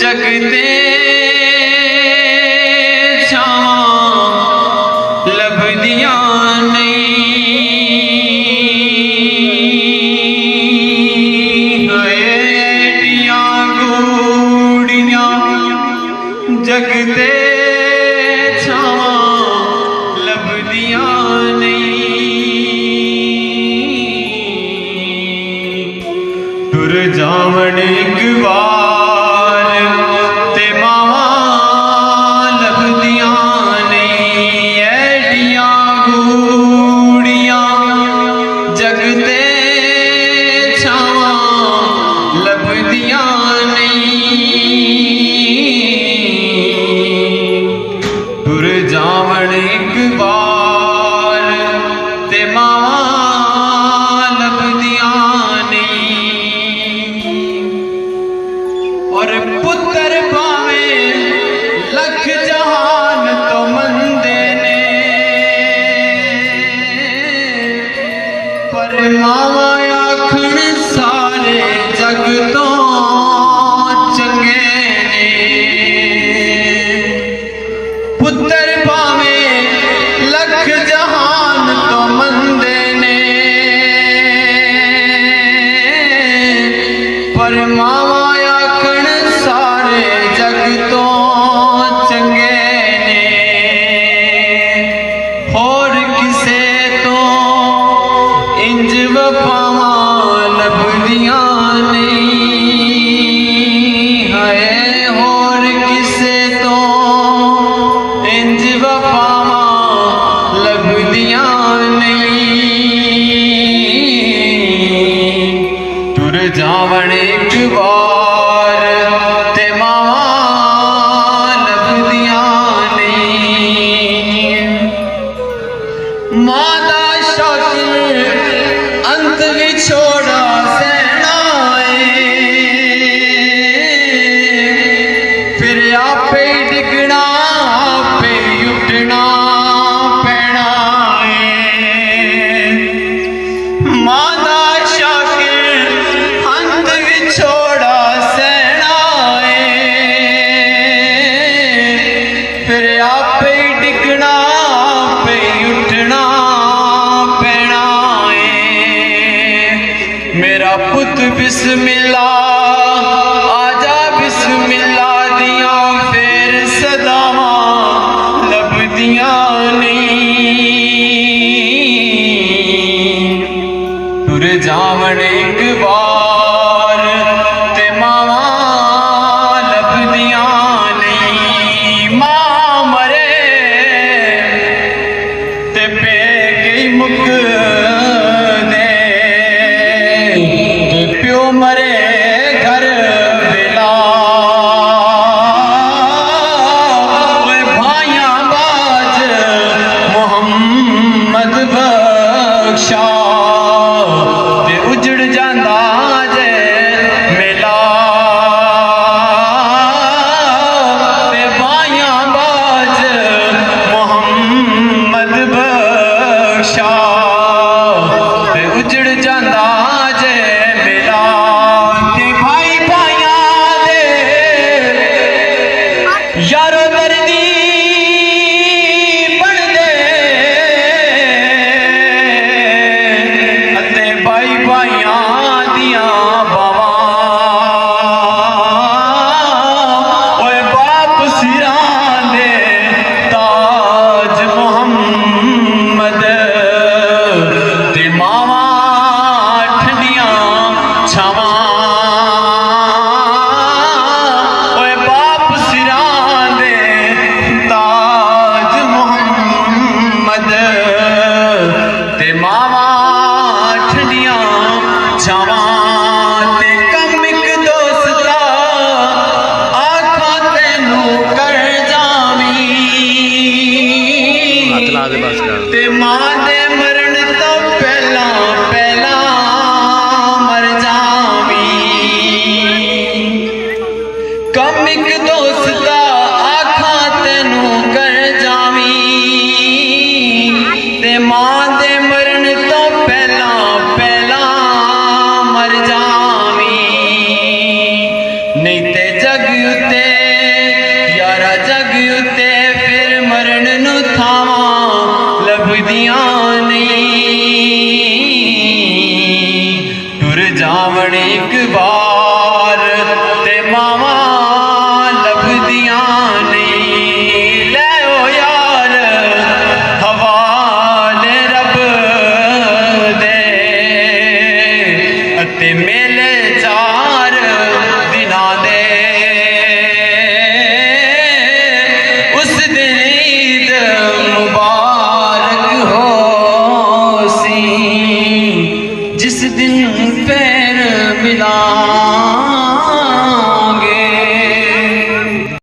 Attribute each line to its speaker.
Speaker 1: जगते छावां लभदियां नहीं, एडियां गूड़ियां जगते छावां लभदियां नहीं। तुर जावण एक बार ते मावां लभदियां नहीं, एडियां गूड़ियां जगते छावां लभदियां नहीं। तुर जावण एक बार ते मावां लभदियां नहीं। और पुत्र भावे लख जहान तो मंदे ने, पर मावा आखण सारे जग तो चंगे ने। पुत्र भावे लख जहान तो मंदे ने, पर मावा आखण सारे जग तो चंगे ने। होर किसे तो इंज वफावां लभदियां नहीं, हाय होर किसे तो इंज वफावां लभदियां नहीं। तुर जावण एक बार ते मावां लभदियां नहीं। मां दा शाकिर अंत विछोड़ा सहना है, फिर आपे डिगना आपे उठना पैना है। मां दा शाकिर अंत विछोड़ा सहना है, फिर आपे डिगना आपे उठना पैना है। मेरा पुत बिस्मिल्लाह आजा बिस्मिल्लाह दिया फिर सदावां लभदियां नहीं। तुर जावण एक बार ते मावां लभदियां नहीं। मां मरे ते पेके मुक दे, ते प्यो मरे घर वेला। ओए भाइयां बाज मोहम्मद बख्शा, ते उजड़ जांदा जे मेला। ते भाइयां बाज मोहम्मद बख्शा, ते उजड़ जांदा जे मेला। ते भाई भाइयां दे यारो दर्दी बनदे, अते भाई भाइयां दियां